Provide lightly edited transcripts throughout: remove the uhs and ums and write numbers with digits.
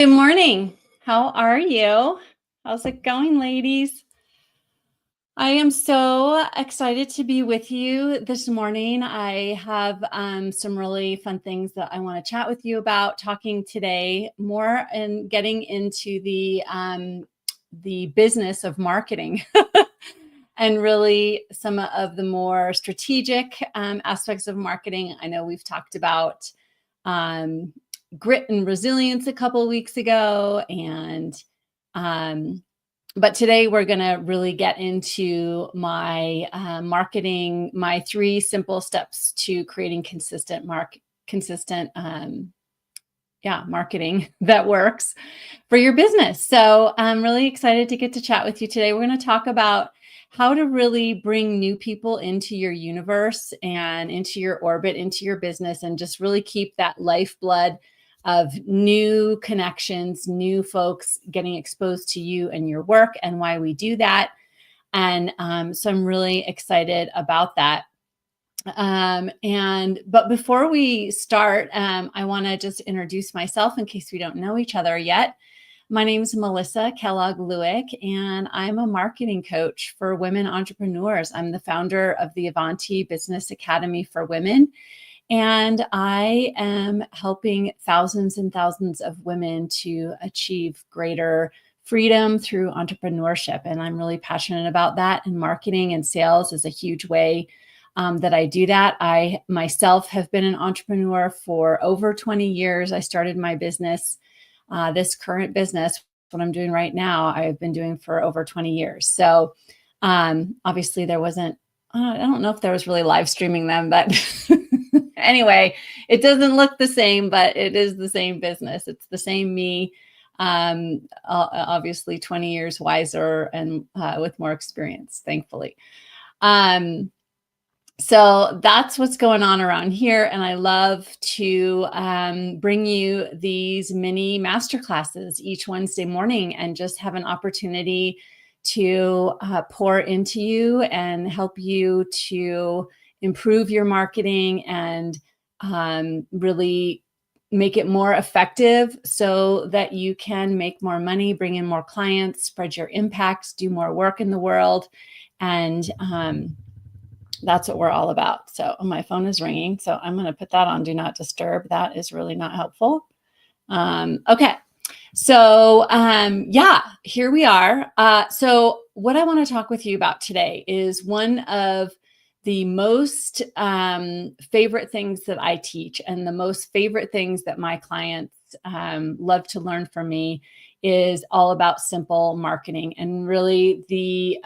Good morning. How are you? How's it going, ladies? I am so excited to be with you this morning. I have some really fun things that I want to chat with you about, talking today more and getting into the business of marketing and really some of the more strategic aspects of marketing. I know we've talked about um, grit and resilience a couple of weeks ago, and um, but today we're going to really get into my marketing, my 3 simple steps to creating consistent marketing that works for your business. So I'm really excited to get to chat with you today. We're going to talk about how to really bring new people into your universe and into your orbit, into your business, and just really keep that lifeblood of new connections, new folks getting exposed to you and your work, and why we do that. And so I'm really excited about that. But before we start, I want to just introduce myself in case we don't know each other yet. My name is Melissa Kellogg-Lewick, and I'm a marketing coach for women entrepreneurs. I'm the founder of the Avanti Business Academy for Women, and I am helping thousands and thousands of women to achieve greater freedom through entrepreneurship. And I'm really passionate about that, and marketing and sales is a huge way that I do that. I myself have been an entrepreneur for over 20 years. I started my business, this current business, what I'm doing right now, I've been doing for over 20 years. So obviously there wasn't, I don't know if there was really live streaming them, but anyway, it doesn't look the same, but it is the same business. It's the same me, obviously 20 years wiser and with more experience, thankfully. So that's what's going on around here. And I love to bring you these mini masterclasses each Wednesday morning and just have an opportunity to pour into you and help you to improve your marketing and really make it more effective so that you can make more money, bring in more clients, spread your impact, do more work in the world. And that's what we're all about. So my phone is ringing, so I'm going to put that on Do Not Disturb. That is really not helpful. Okay. So here we are. So what I want to talk with you about today is one of the most favorite things that I teach, and the most favorite things that my clients love to learn from me is all about simple marketing, and really the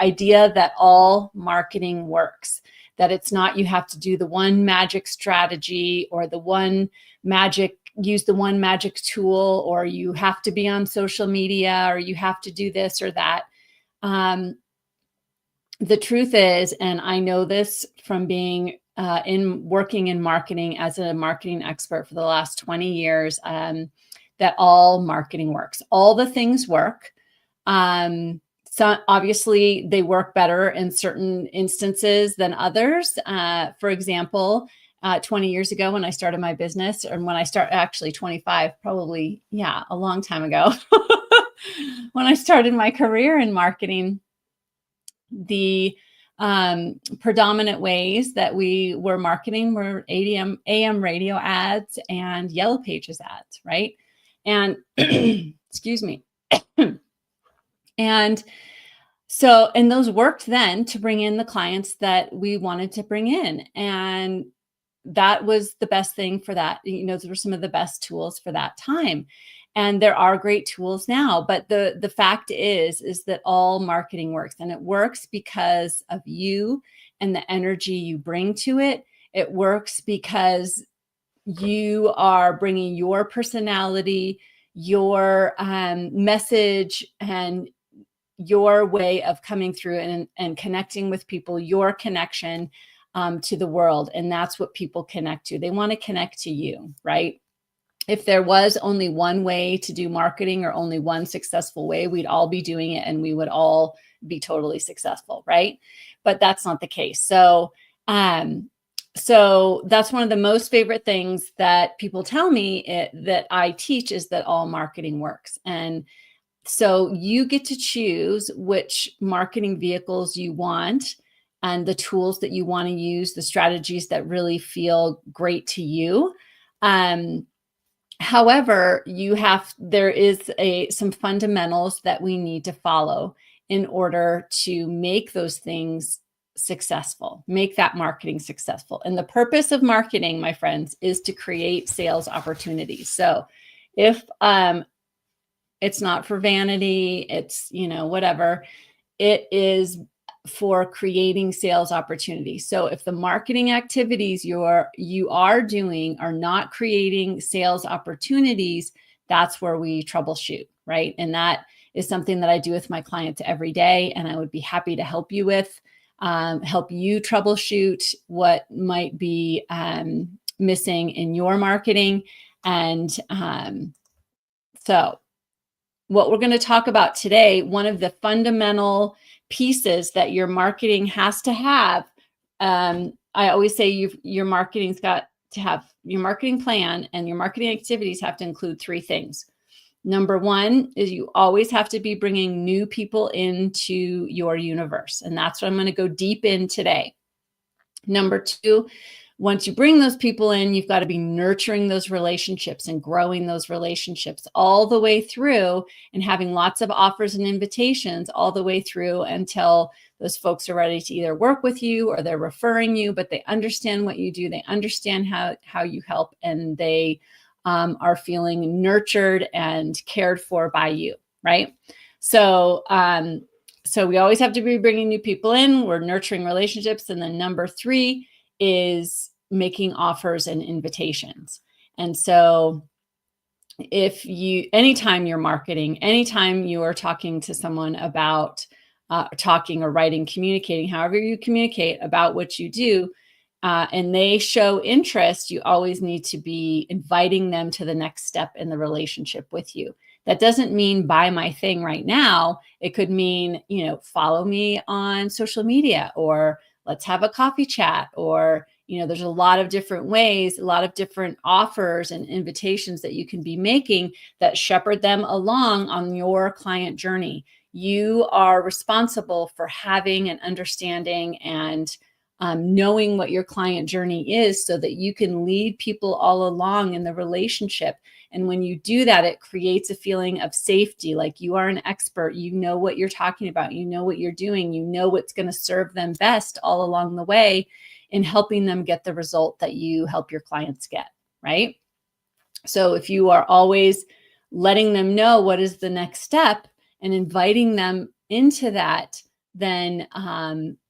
idea that all marketing works, that it's not you have to do the one magic strategy or use the one magic tool, or you have to be on social media, or you have to do this or that. The truth is, and I know this from being working in marketing as a marketing expert for the last 20 years, that all marketing works. All the things work. So obviously they work better in certain instances than others. For example, 20 years ago when I started my business, or when I actually 25, probably, a long time ago, when I started my career in marketing, the predominant ways that we were marketing were AM radio ads and Yellow Pages ads, right? And excuse me. And those worked then to bring in the clients that we wanted to bring in. And that was the best thing for that. Those were some of the best tools for that time. And there are great tools now, but the fact is that all marketing works, and it works because of you and the energy you bring to it. It works because you are bringing your personality, your message, and your way of coming through and connecting with people, your connection to the world. And that's what people connect to. They want to connect to you, right? If there was only one way to do marketing, or only one successful way, we'd all be doing it and we would all be totally successful, right? But that's not the case. So So that's one of the most favorite things that people tell me that I teach is that all marketing works. And so you get to choose which marketing vehicles you want and the tools that you want to use, the strategies that really feel great to you. Um, However, there is some fundamentals that we need to follow in order to make those things successful, make that marketing successful. And the purpose of marketing, my friends, is to create sales opportunities. So if it's not for vanity, it's, whatever, it is for creating sales opportunities. So if the marketing activities you are doing are not creating sales opportunities, that's where we troubleshoot, right? And that is something that I do with my clients every day, and I would be happy to help you with, help you troubleshoot what might be missing in your marketing. And so what we're going to talk about today, one of the fundamental pieces that your marketing has to have. I always say your marketing's got to have your marketing plan, and your marketing activities have to include three things. Number one is you always have to be bringing new people into your universe. And that's what I'm going to go deep in today. Number two, once you bring those people in, you've got to be nurturing those relationships and growing those relationships all the way through, and having lots of offers and invitations all the way through until those folks are ready to either work with you or they're referring you, but they understand what you do. They understand how you help, and they are feeling nurtured and cared for by you, right? So we always have to be bringing new people in. We're nurturing relationships. And then number three is making offers and invitations. And so anytime you're marketing, anytime you are talking to someone about talking or writing, communicating, however you communicate about what you do, and they show interest, you always need to be inviting them to the next step in the relationship with you. That doesn't mean buy my thing right now. It could mean, follow me on social media, or let's have a coffee chat, or, there's a lot of different ways, a lot of different offers and invitations that you can be making that shepherd them along on your client journey. You are responsible for having an understanding and knowing what your client journey is, so that you can lead people all along in the relationship. And when you do that, it creates a feeling of safety, like you are an expert, you know what you're talking about, you know what you're doing, you know what's going to serve them best all along the way in helping them get the result that you help your clients get, right? So if you are always letting them know what is the next step and inviting them into that, then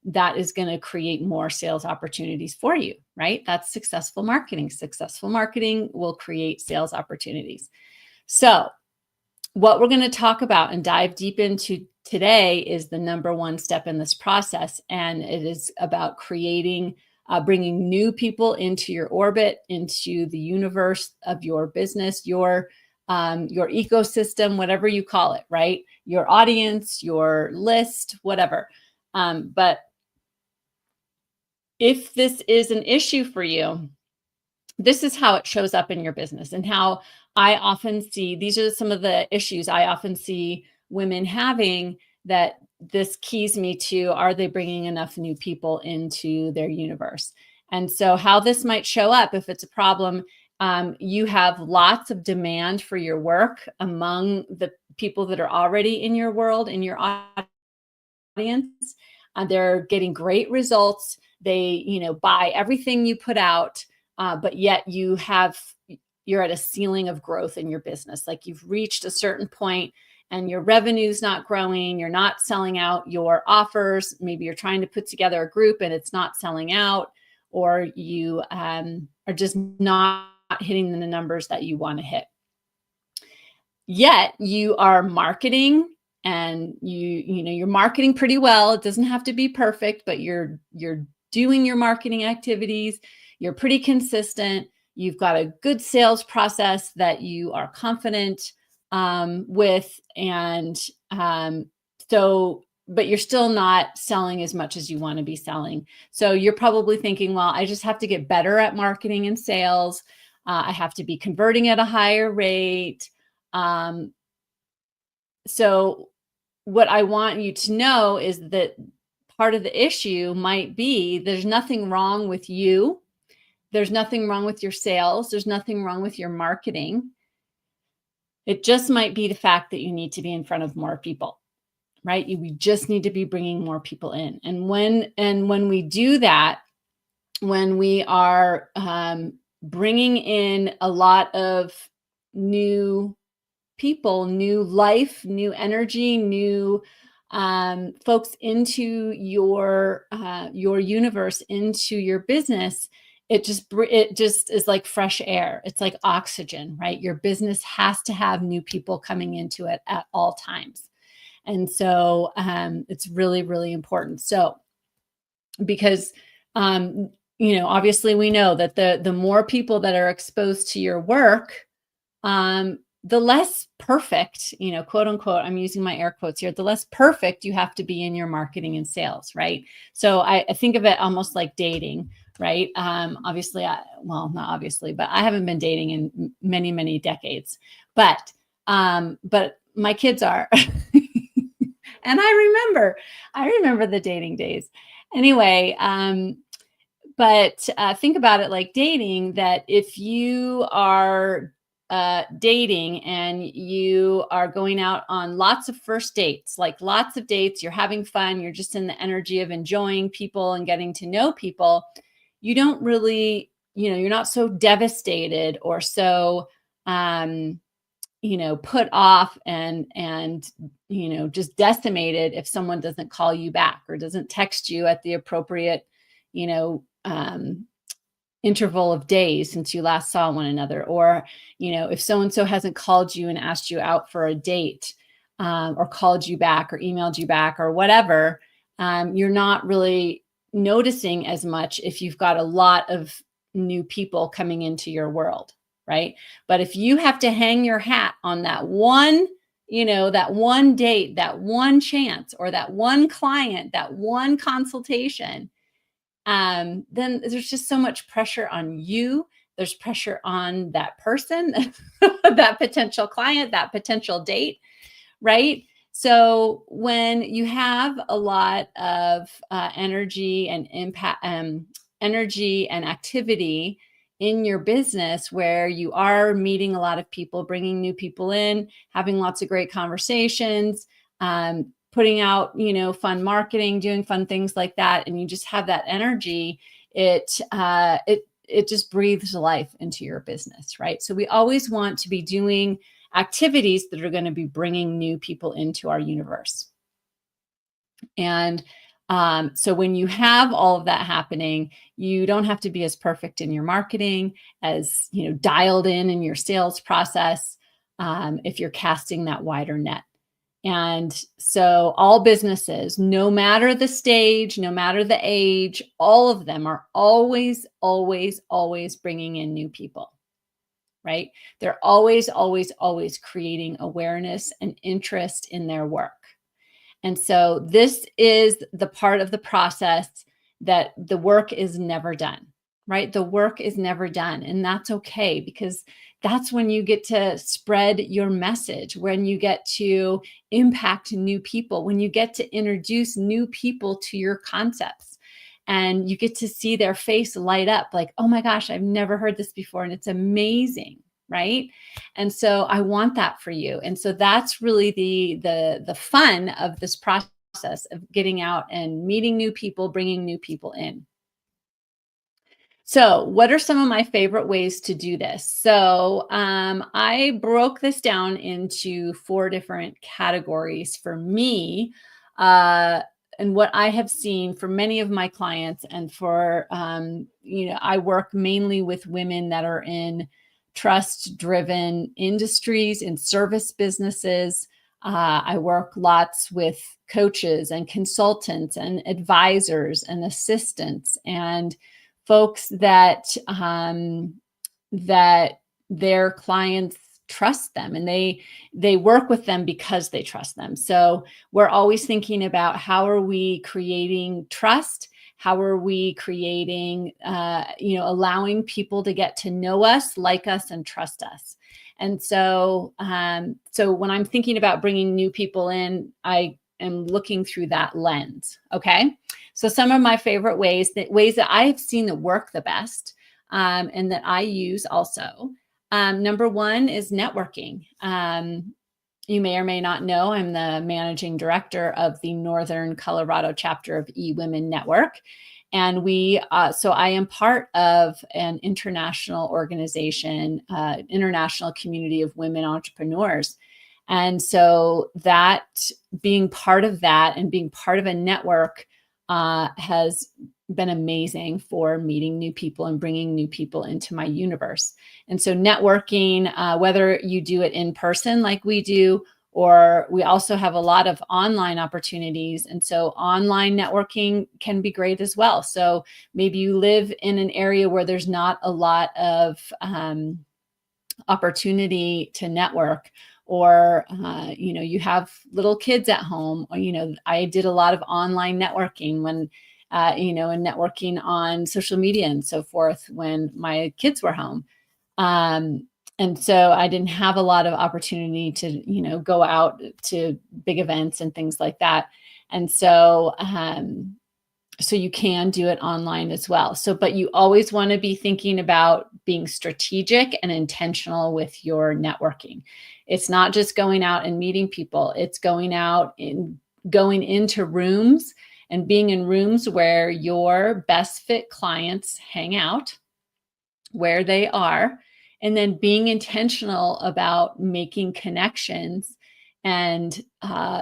that is going to create more sales opportunities for you, right? That's successful marketing. Successful marketing will create sales opportunities. So what we're going to talk about and dive deep into today is the number one step in this process. And it is about bringing new people into your orbit, into the universe of your business, your ecosystem, whatever you call it, right? Your audience, your list, whatever. But if this is an issue for you, this is how it shows up in your business, and how I often see, these are some of the issues I often see women having that this keys me to, are they bringing enough new people into their universe? And so how this might show up, if it's a problem, you have lots of demand for your work among the people that are already in your world, in your audience. They're getting great results. They, buy everything you put out, but yet you're at a ceiling of growth in your business. Like you've reached a certain point and your revenue's not growing. You're not selling out your offers. Maybe you're trying to put together a group and it's not selling out, or you are just not hitting the numbers that you want to hit. Yet you are marketing, and you're marketing pretty well. It doesn't have to be perfect, but you're doing your marketing activities. You're pretty consistent. You've got a good sales process that you are confident with. And so but you're still not selling as much as you want to be selling. So you're probably thinking, well, I just have to get better at marketing and sales. I have to be converting at a higher rate. Um, so what I want you to know is that part of the issue might be there's nothing wrong with you. There's nothing wrong with your sales. There's nothing wrong with your marketing. It just might be the fact that you need to be in front of more people, right? We just need to be bringing more people in. And when we do that, when we are bringing in a lot of new people, new life, new energy, new folks into your universe, into your business, it just is like fresh air. It's like oxygen, right? Your business has to have new people coming into it at all times. And so it's really, really important. So because obviously we know that the more people that are exposed to your work, the less perfect, quote unquote, I'm using my air quotes here, the less perfect you have to be in your marketing and sales, right? So I think of it almost like dating, right? Obviously, well, not obviously, but I haven't been dating in many, many decades, but my kids are. And I remember the dating days. Anyway, but think about it like dating, that if you are dating and you are going out on lots of first dates, like lots of dates, you're having fun, you're just in the energy of enjoying people and getting to know people, you don't really, you're not so devastated or so put off and just decimated if someone doesn't call you back or doesn't text you at the appropriate interval of days since you last saw one another, or if so and so hasn't called you and asked you out for a date, or called you back or emailed you back or whatever, you're not really noticing as much if you've got a lot of new people coming into your world, right? But if you have to hang your hat on that one, that one date, that one chance, or that one client, that one consultation, then there's just so much pressure on you. There's pressure on that person, that potential client, that potential date, right? So when you have a lot of energy and impact, energy and activity in your business, where you are meeting a lot of people, bringing new people in, having lots of great conversations, putting out, fun marketing, doing fun things like that, and you just have that energy, it just breathes life into your business, right? So we always want to be doing activities that are going to be bringing new people into our universe. And so when you have all of that happening, you don't have to be as perfect in your marketing, as dialed in your sales process, if you're casting that wider net. And so all businesses, no matter the stage, no matter the age, all of them are always, always, always bringing in new people, right? They're always, always, always creating awareness and interest in their work. And so this is the part of the process that the work is never done, right? The work is never done. And that's okay, because that's when you get to spread your message, when you get to impact new people, when you get to introduce new people to your concepts, and you get to see their face light up like, oh my gosh, I've never heard this before. And it's amazing. Right. And so I want that for you. And so that's really the fun of this process of getting out and meeting new people, bringing new people in. So what are some of my favorite ways to do this? So I broke this down into 4 different categories for me. And what I have seen for many of my clients, and for, I work mainly with women that are in trust-driven industries, in service businesses. I work lots with coaches and consultants and advisors and assistants and folks that that their clients trust them, and they work with them because they trust them. So we're always thinking about, how are we creating trust? How are we creating, allowing people to get to know us, like us, and trust us? And so, so when I'm thinking about bringing new people in, I am looking through that lens. Okay. So some of my favorite ways that I've seen that work the best, and that I use also. Number one is networking. You may or may not know, I'm the managing director of the Northern Colorado chapter of eWomen Network. And so I am part of an international organization, international community of women entrepreneurs. And so that, being part of that and being part of a network has been amazing for meeting new people and bringing new people into my universe. And so networking, whether you do it in person like we do, or we also have a lot of online opportunities. And so online networking can be great as well. So maybe you live in an area where there's not a lot of opportunity to network, or you have little kids at home. Or, I did a lot of online networking when and networking on social media and so forth when my kids were home. And so I didn't have a lot of opportunity to, go out to big events and things like that. And so, so you can do it online as well. So, but you always want to be thinking about being strategic and intentional with your networking. It's not just going out and meeting people. It's going into rooms and being in rooms where your best fit clients hang out, where they are, and then being intentional about making connections and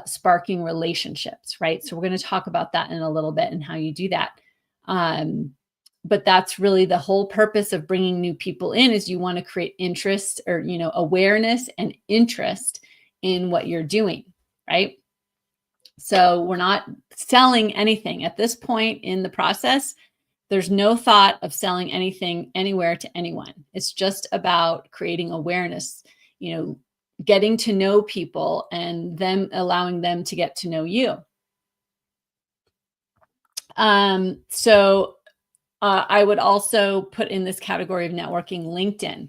sparking relationships, right? So we're going to talk about that in a little bit and how you do that. But that's really the whole purpose of bringing new people in, is you want to create interest, or, awareness and interest in what you're doing, right? So we're not selling anything at this point in the process. There's no thought of selling anything anywhere to anyone. It's just about creating awareness, getting to know people and them allowing them to get to know you. So I would also put in this category of networking LinkedIn.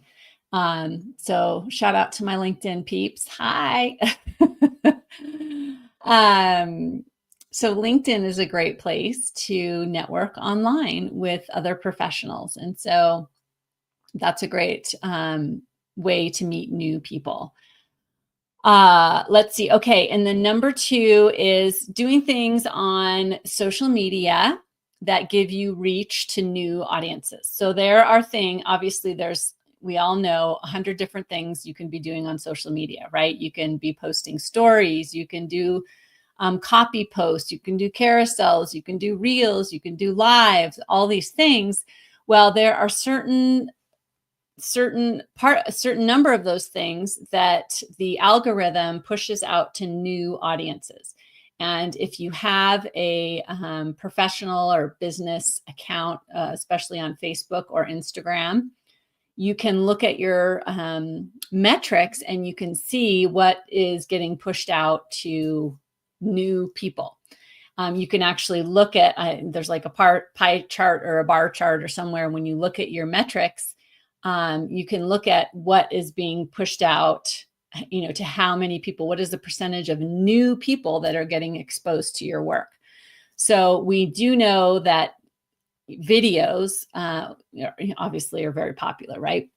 So shout out to my LinkedIn peeps. Hi. So LinkedIn is a great place to network online with other professionals. And so that's a great way to meet new people. Let's see. Okay. And then number two is doing things on social media that give you reach to new audiences. So there are obviously we all know 100 different things you can be doing on social media, right? You can be posting stories, you can do copy posts, you can do carousels, you can do reels, you can do lives, all these things. Well, there are a certain number of those things that the algorithm pushes out to new audiences. And if you have a professional or business account, especially on Facebook or Instagram, you can look at your metrics and you can see what is getting pushed out to new people. You can actually look at, there's like a pie chart or a bar chart or somewhere. When you look at your metrics, you can look at what is being pushed out, to how many people, what is the percentage of new people that are getting exposed to your work. So we do know that videos obviously are very popular, right?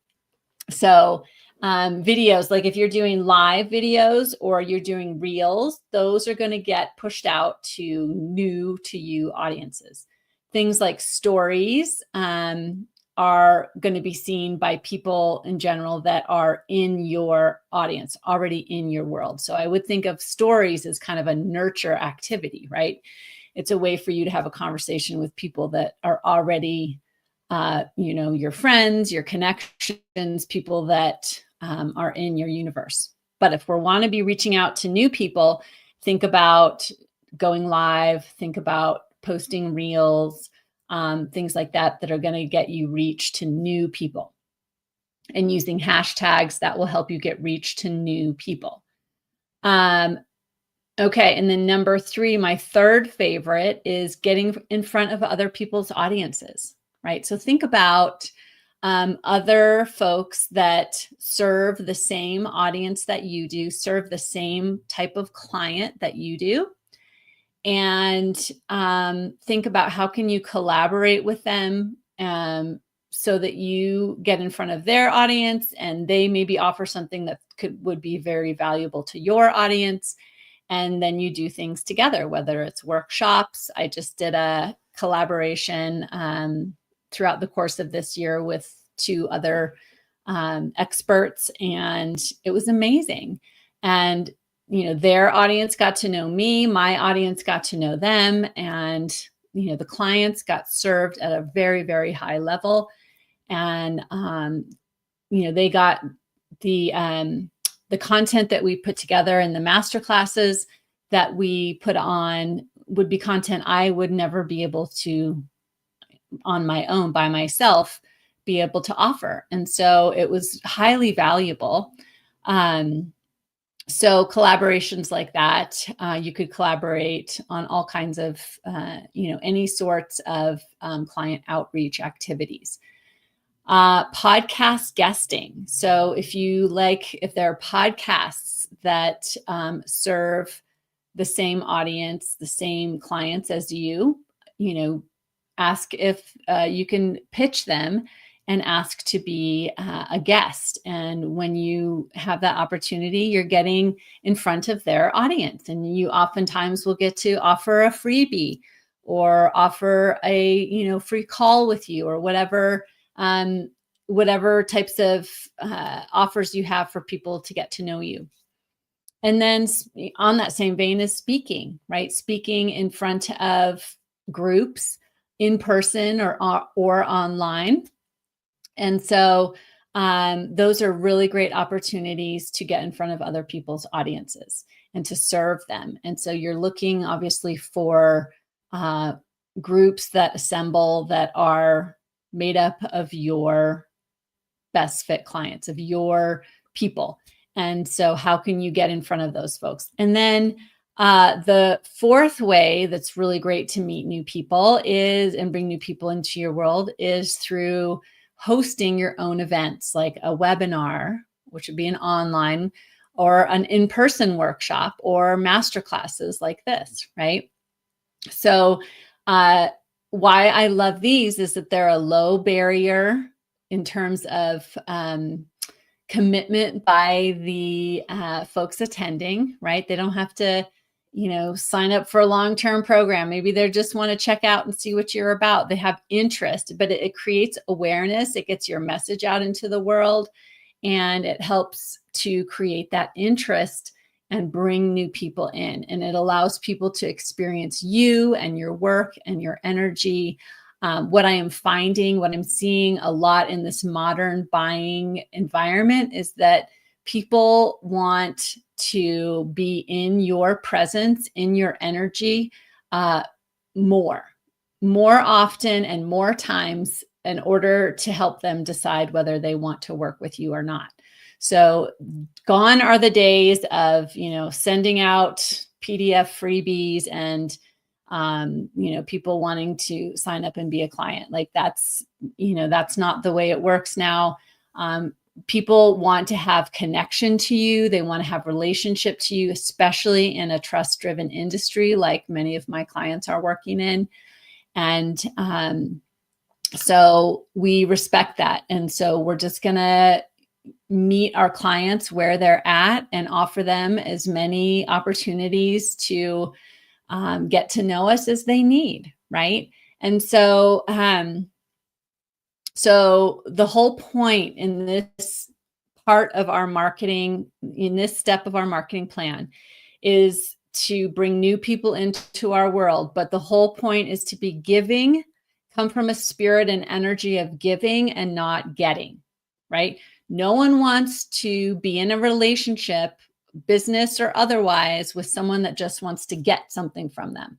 So videos, like if you're doing live videos or you're doing reels, those are going to get pushed out to new to you audiences. Things like stories are going to be seen by people in general that are in your audience, already in your world. So I would think of stories as kind of a nurture activity, right? It's a way for you to have a conversation with people that are already your friends, your connections, people that are in your universe. But if we want to be reaching out to new people, think about going live, think about posting reels, things like that are going to get you reach to new people. and using hashtags that will help you get reach to new people. Okay, and then number 3, my third favorite is getting in front of other people's audiences, right? So think about other folks that serve the same audience that you do, serve the same type of client that you do, and think about how can you collaborate with them so that you get in front of their audience and they maybe offer something that would be very valuable to your audience. And then you do things together, whether it's workshops. I just did a collaboration throughout the course of this year with 2 other experts, and it was amazing. And their audience got to know me, my audience got to know them, and the clients got served at a very, very high level. And they got the content that we put together in the master classes that we put on would be content I would never be able to, on my own, by myself, be able to offer. And so it was highly valuable. So collaborations like that, you could collaborate on all kinds of, any sorts of client outreach activities. Podcast guesting. So if there are podcasts that serve the same audience, the same clients as you, ask if you can pitch them and ask to be a guest. And when you have that opportunity, you're getting in front of their audience, and you oftentimes will get to offer a freebie or offer a free call with you, or whatever types of offers you have for people to get to know you. And then on that same vein is speaking, right? Speaking in front of groups in person or online. And so those are really great opportunities to get in front of other people's audiences and to serve them. And so you're looking obviously for groups that assemble that are made up of your best fit clients, of your people. And so how can you get in front of those folks? And then the fourth way that's really great to meet new people and bring new people into your world is through hosting your own events, like a webinar, which would be an online, or an in-person workshop, or masterclasses like this, right? So why I love these is that they're a low barrier in terms of commitment by the folks attending, right? They don't have to, sign up for a long-term program. Maybe they just want to check out and see what you're about. They have interest, but it creates awareness. It gets your message out into the world, and it helps to create that interest and bring new people in. And it allows people to experience you and your work and your energy. What I am finding, what I'm seeing a lot in this modern buying environment is that people want to be in your presence, in your energy, more often and more times, in order to help them decide whether they want to work with you or not. So gone are the days of, sending out PDF freebies and people wanting to sign up and be a client. Like that's not the way it works now. People want to have connection to you. They want to have relationship to you, especially in a trust-driven industry like many of my clients are working in. And so we respect that. And so we're just going to meet our clients where they're at and offer them as many opportunities to get to know us as they need, right? And so, so the whole point in this part of our marketing, in this step of our marketing plan, is to bring new people into our world. But the whole point is to be giving, come from a spirit and energy of giving and not getting, right? No one wants to be in a relationship, business or otherwise, with someone that just wants to get something from them.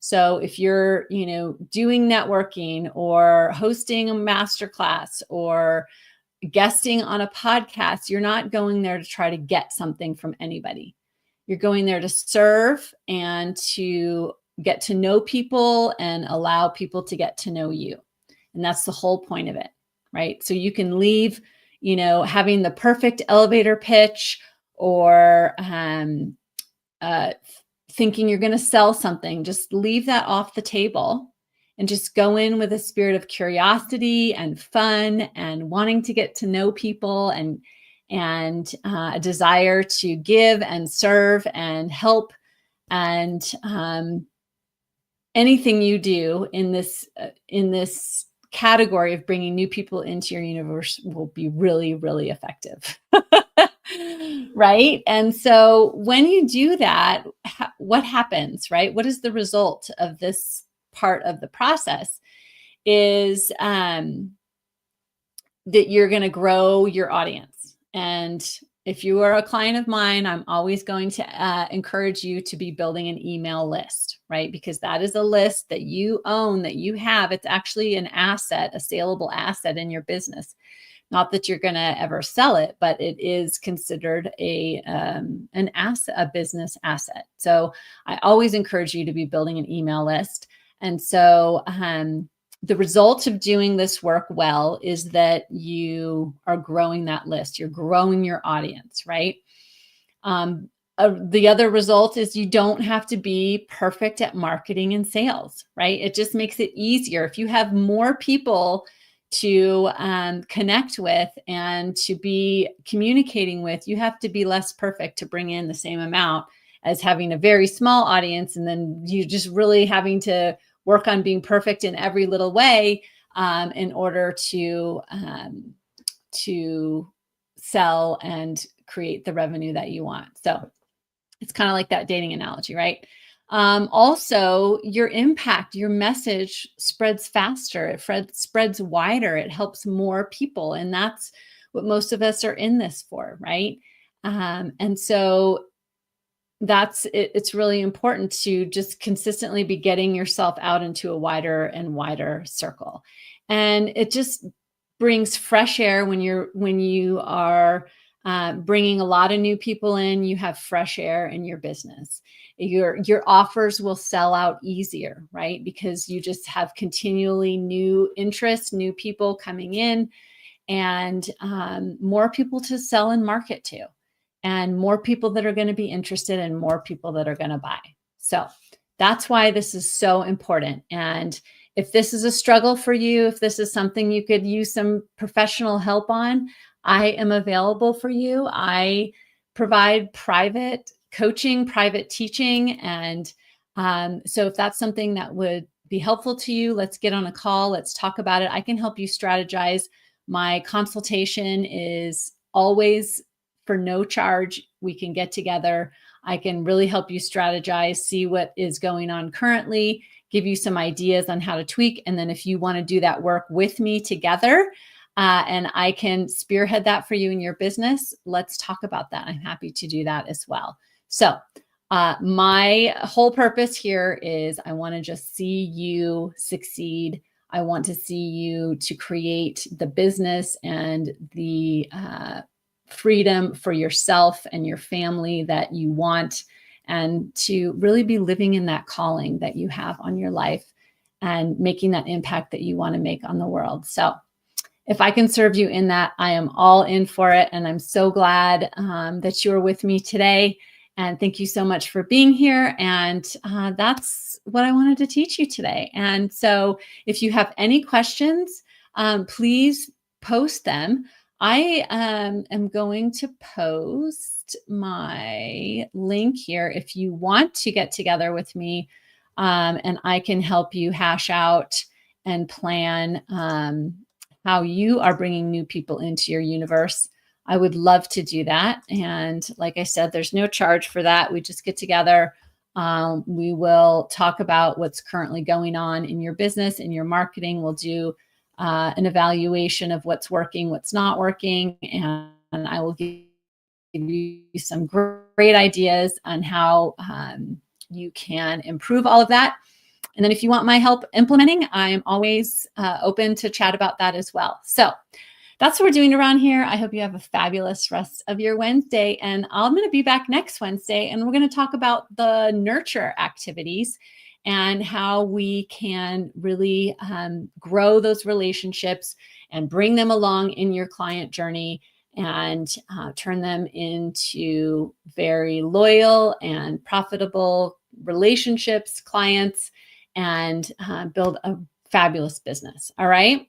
So if you're, doing networking or hosting a masterclass or guesting on a podcast, you're not going there to try to get something from anybody. You're going there to serve and to get to know people and allow people to get to know you. And that's the whole point of it, right? So you can leave, having the perfect elevator pitch, or thinking you're going to sell something. Just leave that off the table and just go in with a spirit of curiosity and fun and wanting to get to know people, and a desire to give and serve and help. And anything you do in this category of bringing new people into your universe will be really, really effective. Right? And so when you do that, what happens, right? What is the result of this part of the process is that you're going to grow your audience. And if you are a client of mine, I'm always going to encourage you to be building an email list, right? Because that is a list that you own, that you have. It's actually an asset, a saleable asset in your business. Not that you're going to ever sell it, but it is considered an asset, a business asset. So I always encourage you to be building an email list. And so the result of doing this work well is that you are growing that list. You're growing your audience, right? The other result is you don't have to be perfect at marketing and sales, right? It just makes it easier. If you have more people to connect with and to be communicating with, you have to be less perfect to bring in the same amount as having a very small audience. And then you just really having to work on being perfect in every little way in order to sell and create the revenue that you want. So it's kind of like that dating analogy, right? Also, your impact, your message spreads faster, it spreads wider, it helps more people. And that's what most of us are in this for, right? And so it's really important to just consistently be getting yourself out into a wider and wider circle. And it just brings fresh air when you are bringing a lot of new people in. You have fresh air in your business. Your offers will sell out easier, right? Because you just have continually new interest, new people coming in, and more people to sell and market to, and more people that are going to be interested, and more people that are going to buy. So that's why this is so important. And if this is a struggle for you, if this is something you could use some professional help on, I am available for you. I provide private coaching, private teaching. And so if that's something that would be helpful to you, let's get on a call. Let's talk about it. I can help you strategize. My consultation is always for no charge. We can get together. I can really help you strategize, see what is going on currently, give you some ideas on how to tweak. And then if you want to do that work with me together, and I can spearhead that for you in your business, let's talk about that. I'm happy to do that as well. So my whole purpose here is I want to just see you succeed. I want to see you to create the business and the freedom for yourself and your family that you want, and to really be living in that calling that you have on your life and making that impact that you want to make on the world. So if I can serve you in that, I am all in for it. And I'm so glad that you are with me today. And thank you so much for being here. And that's what I wanted to teach you today. And so if you have any questions, please post them. I am going to post my link here if you want to get together with me, and I can help you hash out and plan how you are bringing new people into your universe. I would love to do that. And like I said, there's no charge for that. We just get together. We will talk about what's currently going on in your business, in your marketing. We'll do an evaluation of what's working, what's not working. And I will give you some great ideas on how you can improve all of that. And then if you want my help implementing, I am always open to chat about that as well. So that's what we're doing around here. I hope you have a fabulous rest of your Wednesday. And I'm going to be back next Wednesday, and we're going to talk about the nurture activities and how we can really grow those relationships and bring them along in your client journey and turn them into very loyal and profitable relationships, clients, and build a fabulous business. All right.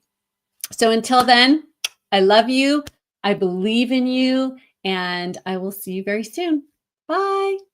So until then, I love you. I believe in you, and I will see you very soon. Bye.